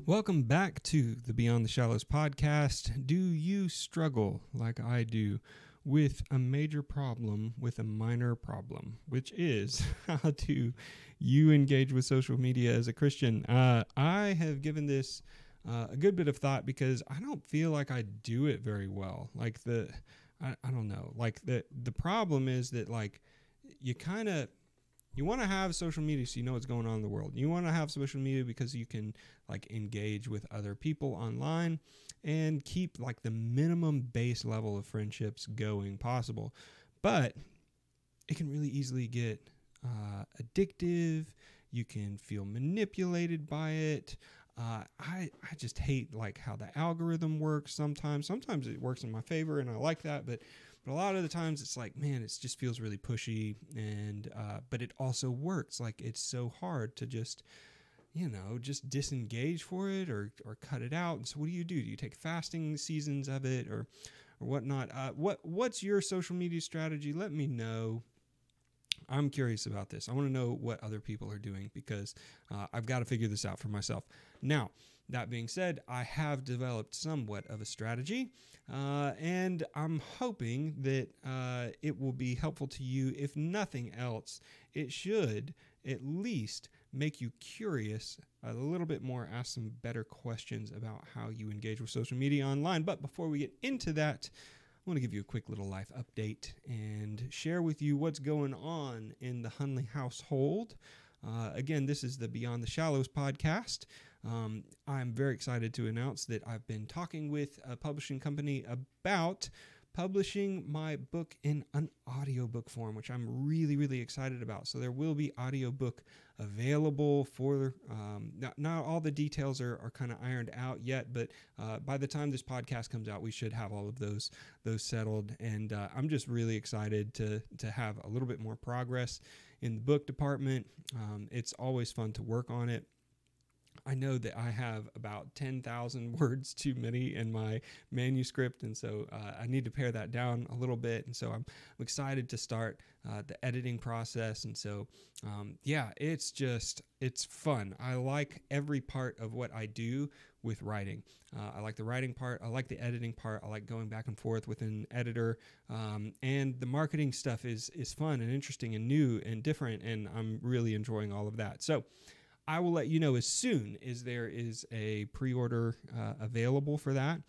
Welcome back to the Beyond the Shallows podcast. Do you struggle, like I do, with a major problem with a minor problem, which is how do you engage with social media as a Christian? I have given this a good bit of thought because I don't feel like I do it very well. I don't know. The problem is that you kind of you want to have social media so you know what's going on in the world. You want to have social media because you can engage with other people online and keep the minimum base level of friendships going possible. But it can really easily get addictive. You can feel manipulated by it. I just hate how the algorithm works sometimes. Sometimes it works in my favor and I like that, but a lot of the times it's man, it just feels really pushy, and but it also works. It's so hard to just disengage for it or cut it out. And so what do? Do you take fasting seasons of it or whatnot? What's your social media strategy? Let me know. I'm curious about this. I want to know what other people are doing because I've got to figure this out for myself. Now, that being said, I have developed somewhat of a strategy, and I'm hoping that it will be helpful to you. If nothing else, it should at least make you curious a little bit more, ask some better questions about how you engage with social media online. But before we get into that, I want to give you a quick little life update and share with you what's going on in the Hunley household. Again, this is the Beyond the Shallows podcast. I'm very excited to announce that I've been talking with a publishing company about publishing my book in an audiobook form, which I'm really, really excited about. So there will be audiobook available for, not all the details are kind of ironed out yet, but by the time this podcast comes out, we should have all of those settled. And I'm just really excited to have a little bit more progress in the book department. It's always fun to work on it. I know that I have about 10,000 words too many in my manuscript, and so I need to pare that down a little bit. And so I'm excited to start the editing process. And so, it's fun. I like every part of what I do with writing. I like the writing part. I like the editing part. I like going back and forth with an editor. And the marketing stuff is fun and interesting and new and different, and I'm really enjoying all of that. So I will let you know as soon as there is a pre-order available for that.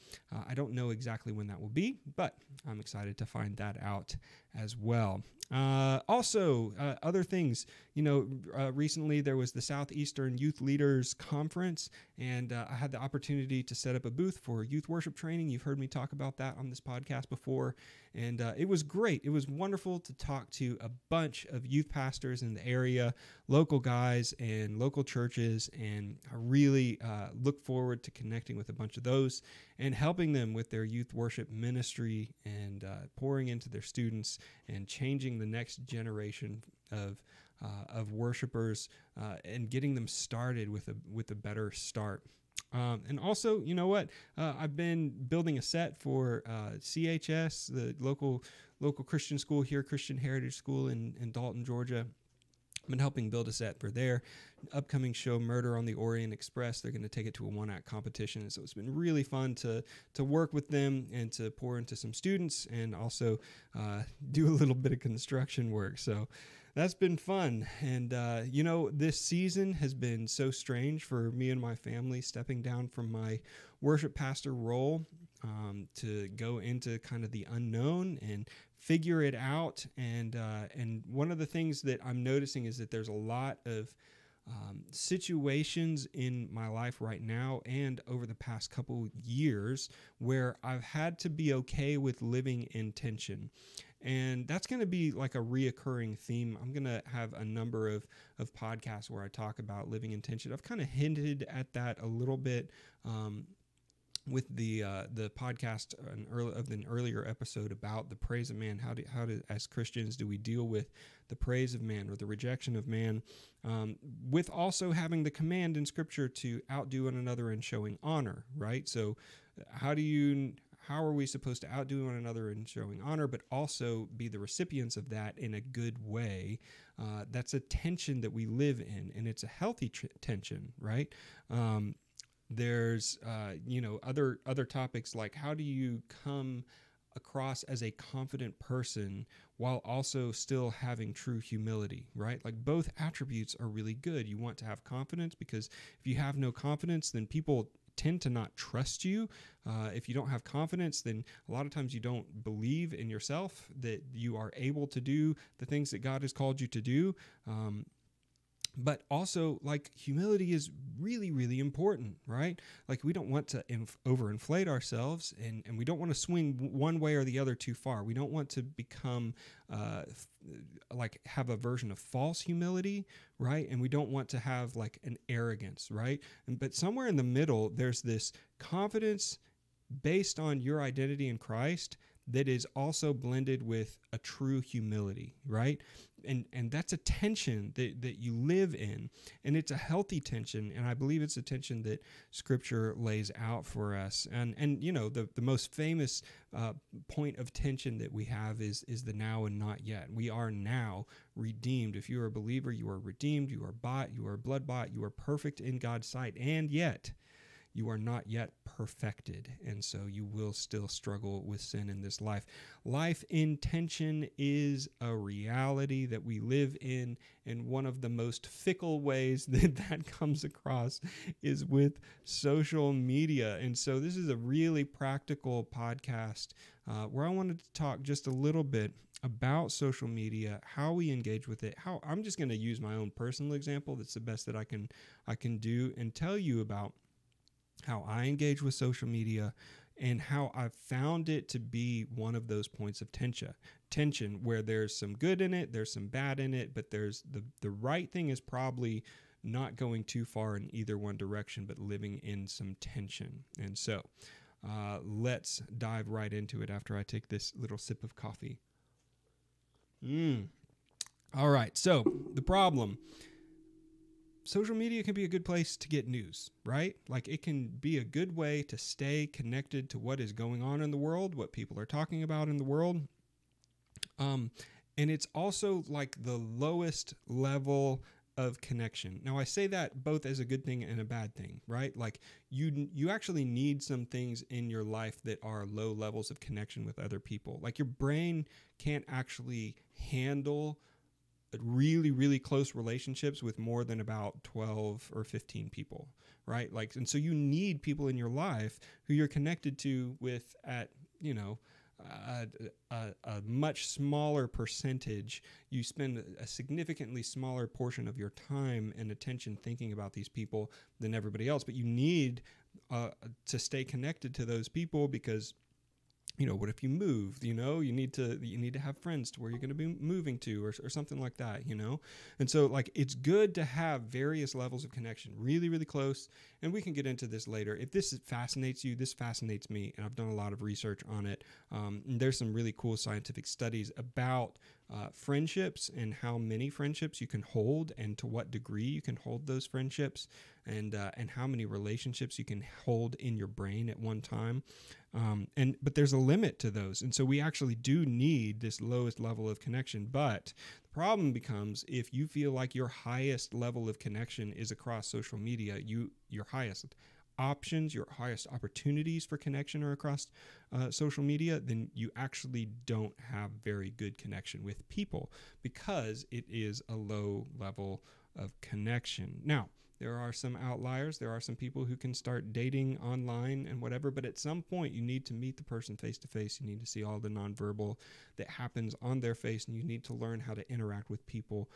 I don't know exactly when that will be, but I'm excited to find that out as well. Also, other things, recently there was the Southeastern Youth Leaders Conference, and I had the opportunity to set up a booth for youth worship training. You've heard me talk about that on this podcast before, and it was great. It was wonderful to talk to a bunch of youth pastors in the area, local guys and local churches, and I really look forward to connecting with a bunch of those and helping them with their youth worship ministry and pouring into their students and changing the next generation of worshipers and getting them started with a better start. And also, you know what? I've been building a set for CHS, the local Christian school here, Christian Heritage School in Dalton, Georgia. I've been helping build a set for their upcoming show, Murder on the Orient Express. They're going to take it to a one-act competition. So it's been really fun to work with them and to pour into some students and also do a little bit of construction work. So that's been fun. And, this season has been so strange for me and my family, stepping down from my worship pastor role to go into kind of the unknown and figure it out. And one of the things that I'm noticing is that there's a lot of situations in my life right now and over the past couple years where I've had to be okay with living in tension. And that's going to be like a reoccurring theme. I'm going to have a number of podcasts where I talk about living in tension. I've kind of hinted at that a little bit with the podcast of an earlier episode about the praise of man. How do as Christians do we deal with the praise of man or the rejection of man, with also having the command in Scripture to outdo one another in showing honor, right? So how are we supposed to outdo one another in showing honor, but also be the recipients of that in a good way? That's a tension that we live in, and it's a healthy tension, right? There's other topics like how do you come across as a confident person while also still having true humility, right? Like both attributes are really good. You want to have confidence because if you have no confidence, then people tend to not trust you. If you don't have confidence, then a lot of times you don't believe in yourself that you are able to do the things that God has called you to do. But also, like, humility is really, really important, right? Like, we don't want to overinflate ourselves, and we don't want to swing one way or the other too far. We don't want to become, have a version of false humility, right? And we don't want to have, like, an arrogance, right? But somewhere in the middle, there's this confidence based on your identity in Christ that is also blended with a true humility, right? And that's a tension that you live in, and it's a healthy tension, and I believe it's a tension that Scripture lays out for us. And the most famous point of tension that we have is the now and not yet. We are now redeemed. If you are a believer, you are redeemed, you are bought, you are blood bought, you are perfect in God's sight, and yet you are not yet perfected, and so you will still struggle with sin in this life. Life in tension is a reality that we live in, and one of the most fickle ways that comes across is with social media. And so this is a really practical podcast where I wanted to talk just a little bit about social media, how we engage with it. How I'm just going to use my own personal example. That's the best that I can do, and tell you about how I engage with social media and how I've found it to be one of those points of tension where there's some good in it, there's some bad in it, but there's the right thing is probably not going too far in either one direction, but living in some tension. And so let's dive right into it after I take this little sip of coffee. All right, so the problem. Social media can be a good place to get news, right? Like it can be a good way to stay connected to what is going on in the world, what people are talking about in the world. And it's also like the lowest level of connection. Now, I say that both as a good thing and a bad thing, right? Like you actually need some things in your life that are low levels of connection with other people. Like your brain can't actually handle really, really close relationships with more than about 12 or 15 people, right? Like, and so you need people in your life who you're connected to with at, a much smaller percentage. You spend a significantly smaller portion of your time and attention thinking about these people than everybody else, but you need to stay connected to those people because what if you move, you need to have friends to where you're going to be moving to or something like that, And so like, it's good to have various levels of connection, really, really close. And we can get into this later. If this fascinates you, this fascinates me. And I've done a lot of research on it. And there's some really cool scientific studies about friendships and how many friendships you can hold and to what degree you can hold those friendships and how many relationships you can hold in your brain at one time. But there's a limit to those. And so we actually do need this lowest level of connection. But the problem becomes if you feel like your highest level of connection is across social media, your highest options, your highest opportunities for connection are across social media, then you actually don't have very good connection with people because it is a low level of connection. Now, there are some outliers. There are some people who can start dating online and whatever, but at some point you need to meet the person face to face. You need to see all the nonverbal that happens on their face, and you need to learn how to interact with people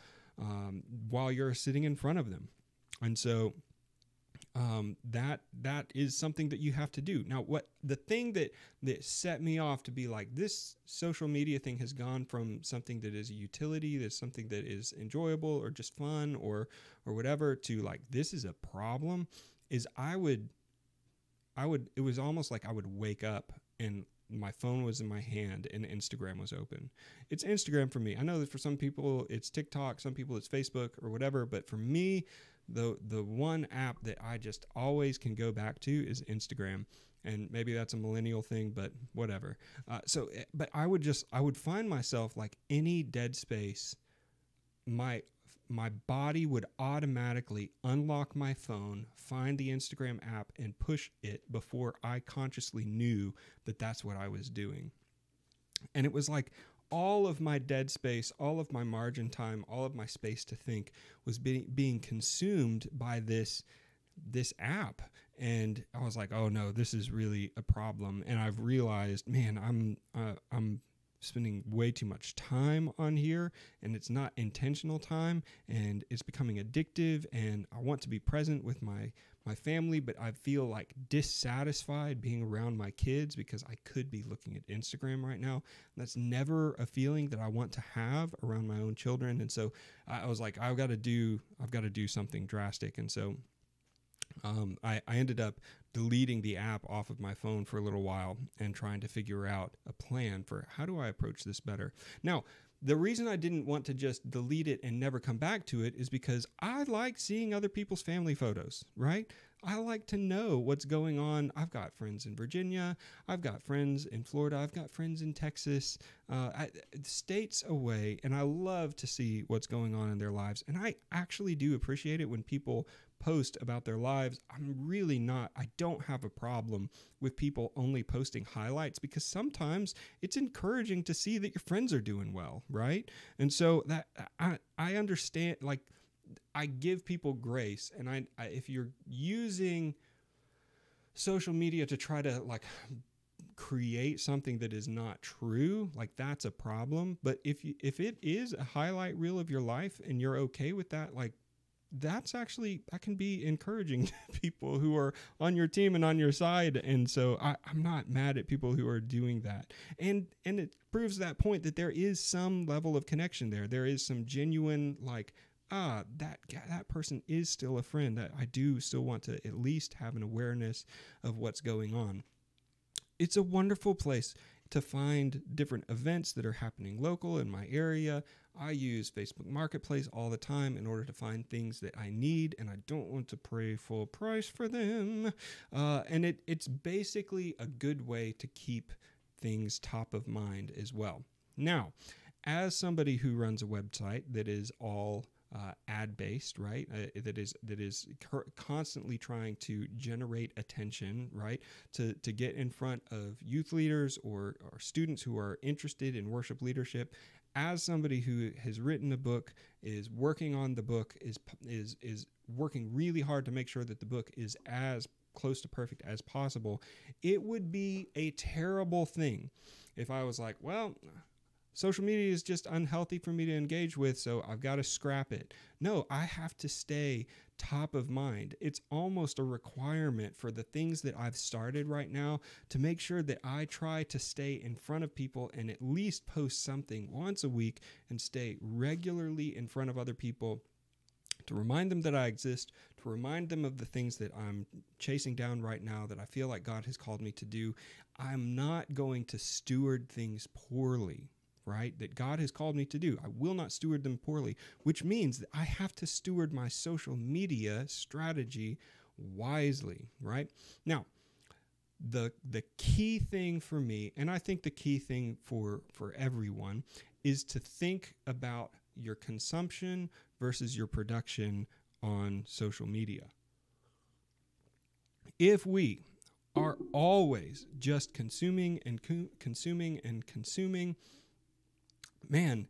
while you're sitting in front of them. And so that is something that you have to do. Now, what the thing that set me off to be like, this social media thing has gone from something that is a utility, that's something that is enjoyable or just fun or whatever, to like, this is a problem, is it was almost like I would wake up and my phone was in my hand and Instagram was open. It's Instagram for me. I know that for some people it's TikTok, some people it's Facebook or whatever, but for me, the one app that I just always can go back to is Instagram. And maybe that's a millennial thing, but whatever. But I would find myself like any dead space, my my body would automatically unlock my phone, find the Instagram app, and push it before I consciously knew that that's what I was doing. And it was like all of my dead space, all of my margin time, all of my space to think was being consumed by this app. And I was like, oh no, this is really a problem. And I've realized, man, I'm spending way too much time on here, and it's not intentional time, and it's becoming addictive. And I want to be present with my family, but I feel like dissatisfied being around my kids because I could be looking at Instagram right now. That's never a feeling that I want to have around my own children. And so I was like, I've got to do something drastic. And so I ended up deleting the app off of my phone for a little while and trying to figure out a plan for how do I approach this better. Now, the reason I didn't want to just delete it and never come back to it is because I like seeing other people's family photos, right? I like to know what's going on. I've got friends in Virginia. I've got friends in Florida. I've got friends in Texas, states away, and I love to see what's going on in their lives. And I actually do appreciate it when people post about their lives. I don't have a problem with people only posting highlights, because sometimes it's encouraging to see that your friends are doing well, right? And so that I understand, like, I give people grace. And I if you're using social media to try to like create something that is not true, like, that's a problem. But if it is a highlight reel of your life and you're okay with that, like, that can be encouraging to people who are on your team and on your side. And so I'm not mad at people who are doing that. And it proves that point that there is some level of connection there. There is some genuine, like, that person is still a friend. That I do still want to at least have an awareness of what's going on. It's a wonderful place to find different events that are happening local in my area. I use Facebook Marketplace all the time in order to find things that I need, and I don't want to pay full price for them. And it's basically a good way to keep things top of mind as well. Now, as somebody who runs a website that is all ad-based, right? That is constantly trying to generate attention, right? To get in front of youth leaders or students who are interested in worship leadership. As somebody who has written a book, is working on the book, is working really hard to make sure that the book is as close to perfect as possible, it would be a terrible thing if I was like, well, social media is just unhealthy for me to engage with, so I've got to scrap it. No, I have to stay top of mind. It's almost a requirement for the things that I've started right now to make sure that I try to stay in front of people and at least post something once a week and stay regularly in front of other people, to remind them that I exist, to remind them of the things that I'm chasing down right now that I feel like God has called me to do. I'm not going to steward things poorly, right? That God has called me to do. I will not steward them poorly, which means that I have to steward my social media strategy wisely, right? Now, the key thing for me, and I think the key thing for everyone, is to think about your consumption versus your production on social media. If we are always just consuming and consuming and consuming, man,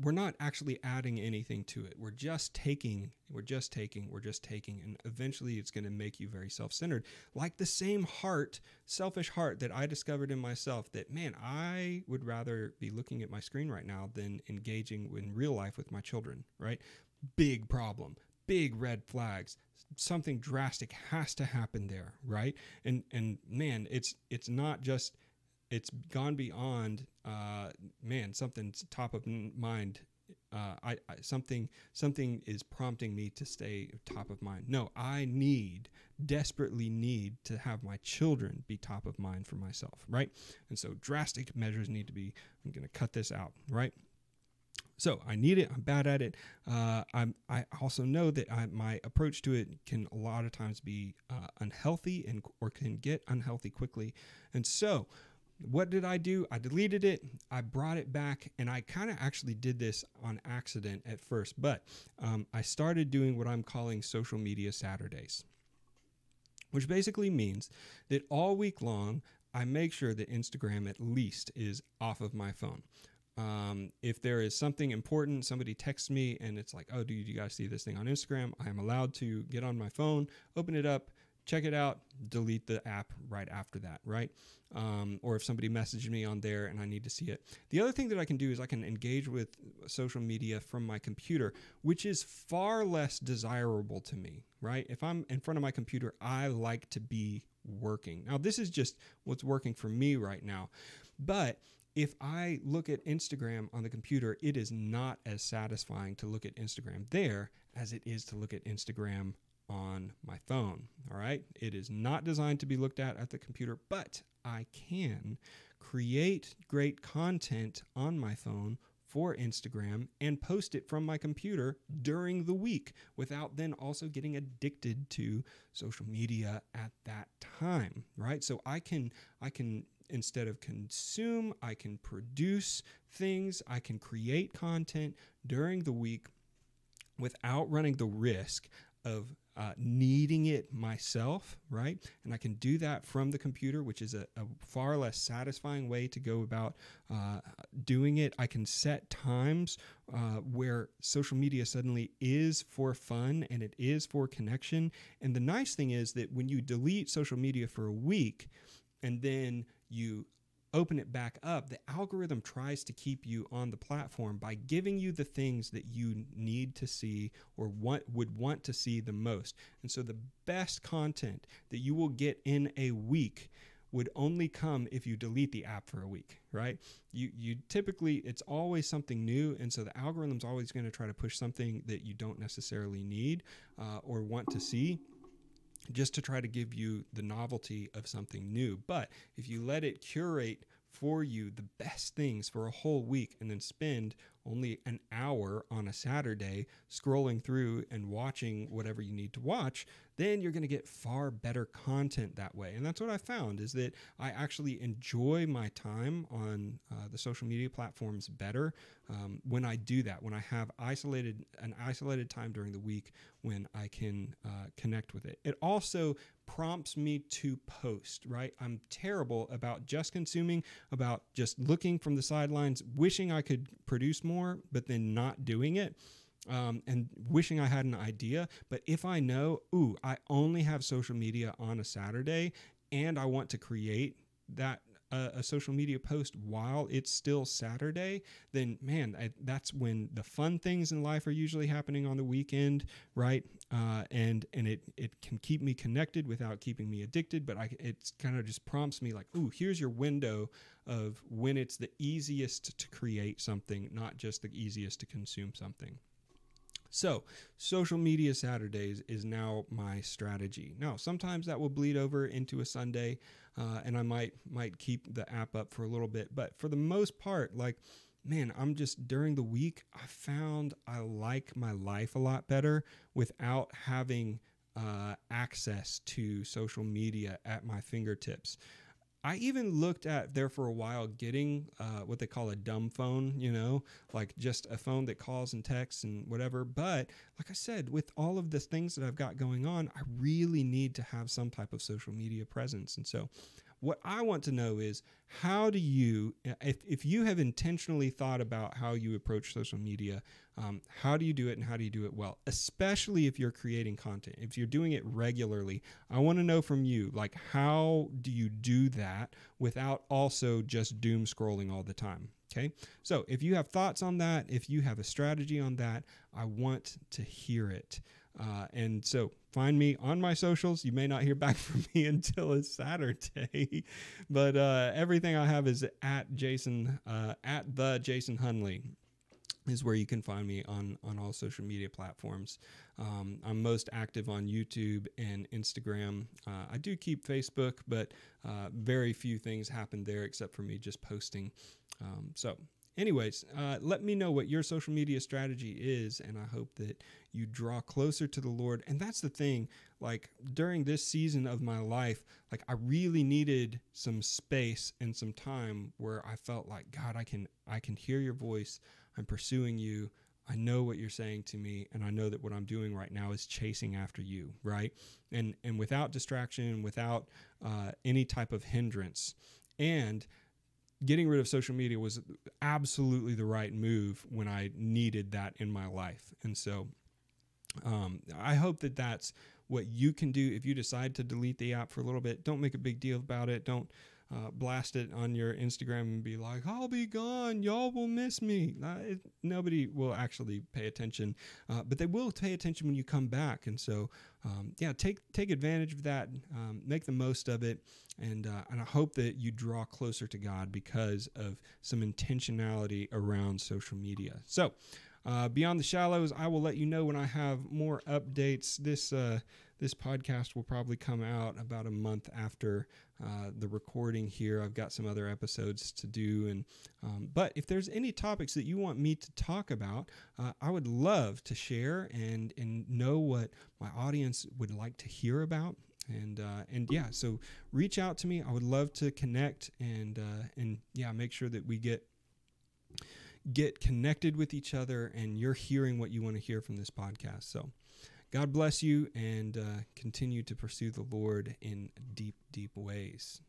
we're not actually adding anything to it. We're just taking, and eventually it's going to make you very self-centered. Like the same selfish heart that I discovered in myself, that, man, I would rather be looking at my screen right now than engaging in real life with my children, right? Big problem, big red flags. Something drastic has to happen there, right? And man, it's not just, it's gone beyond, something's top of mind. Something is prompting me to stay top of mind. No, I desperately need to have my children be top of mind for myself, right? And so drastic measures need to be, I'm going to cut this out, right? So I need it. I'm bad at it. I also know that my approach to it can a lot of times be unhealthy or can get unhealthy quickly. And so what did I do? I deleted it. I brought it back, and I kind of actually did this on accident at first, but I started doing what I'm calling social media Saturdays, which basically means that all week long, I make sure that Instagram at least is off of my phone. If there is something important, somebody texts me and it's like, oh, do you guys see this thing on Instagram? I am allowed to get on my phone, open it up, check it out, delete the app right after that, right? Or if somebody messaged me on there and I need to see it. The other thing that I can do is I can engage with social media from my computer, which is far less desirable to me, right? If I'm in front of my computer, I like to be working. Now, this is just what's working for me right now. But if I look at Instagram on the computer, it is not as satisfying to look at Instagram there as it is to look at Instagram on my phone. All right. It is not designed to be looked at the computer, but I can create great content on my phone for Instagram and post it from my computer during the week without then also getting addicted to social media at that time. Right. So I can instead of consume, I can produce things, I can create content during the week without running the risk of needing it myself, right? And I can do that from the computer, which is a far less satisfying way to go about doing it. I can set times where social media suddenly is for fun and it is for connection. And the nice thing is that when you delete social media for a week and then you open it back up, the algorithm tries to keep you on the platform by giving you the things that you need to see or would want to see the most. And so the best content that you will get in a week would only come if you delete the app for a week, right? You typically, it's always something new. And so the algorithm's always going to try to push something that you don't necessarily need or want to see, just to try to give you the novelty of something new. But if you let it curate for you the best things for a whole week and then spend only an hour on a Saturday scrolling through and watching whatever you need to watch, then you're going to get far better content that way. And that's what I found, is that I actually enjoy my time on the social media platforms better when I do that, when I have an isolated time during the week when I can connect with it. It also prompts me to post, right? I'm terrible about just consuming, about just looking from the sidelines, wishing I could produce more, but then not doing it. And wishing I had an idea. But if I know, I only have social media on a Saturday and I want to create that a social media post while it's still Saturday, then man, that's when the fun things in life are usually happening on the weekend, right? And it can keep me connected without keeping me addicted, but it kind of just prompts me like, here's your window of when it's the easiest to create something, not just the easiest to consume something. So social media Saturdays is now my strategy. Now, sometimes that will bleed over into a Sunday, and I might keep the app up for a little bit. But for the most part, I'm just during the week, I found I like my life a lot better without having access to social media at my fingertips. I even looked at there for a while getting what they call a dumb phone, like just a phone that calls and texts and whatever. But like I said, with all of the things that I've got going on, I really need to have some type of social media presence. And so what I want to know is, how do you, if you have intentionally thought about how you approach social media, how do you do it and how do you do it well? Especially if you're creating content, if you're doing it regularly, I want to know from you, how do you do that without also just doom scrolling all the time? Okay. So if you have thoughts on that, if you have a strategy on that, I want to hear it. And so find me on my socials. You may not hear back from me until it's Saturday, but everything I have is at the Jason Hunley is where you can find me on all social media platforms. I'm most active on YouTube and Instagram. I do keep Facebook, but very few things happen there except for me just posting. So anyways, let me know what your social media strategy is, and I hope that you draw closer to the Lord. And that's the thing, like during this season of my life, like I really needed some space and some time where I felt like, God, I can hear your voice. I'm pursuing you. I know what you're saying to me, and I know that what I'm doing right now is chasing after you, right? And without distraction, without any type of hindrance. And getting rid of social media was absolutely the right move when I needed that in my life. And so I hope that that's what you can do if you decide to delete the app for a little bit. Don't make a big deal about it. Don't blast it on your Instagram and be like, I'll be gone. Y'all will miss me. Nobody will actually pay attention, but they will pay attention when you come back. And so, take advantage of that. Make the most of it. And I hope that you draw closer to God because of some intentionality around social media. So, Beyond the Shallows, I will let you know when I have more updates. This podcast will probably come out about a month after the recording here. I've got some other episodes to do, but if there's any topics that you want me to talk about, I would love to share and know what my audience would like to hear about. So reach out to me. I would love to connect and make sure that we get connected with each other and you're hearing what you want to hear from this podcast. So God bless you, and continue to pursue the Lord in deep, deep ways.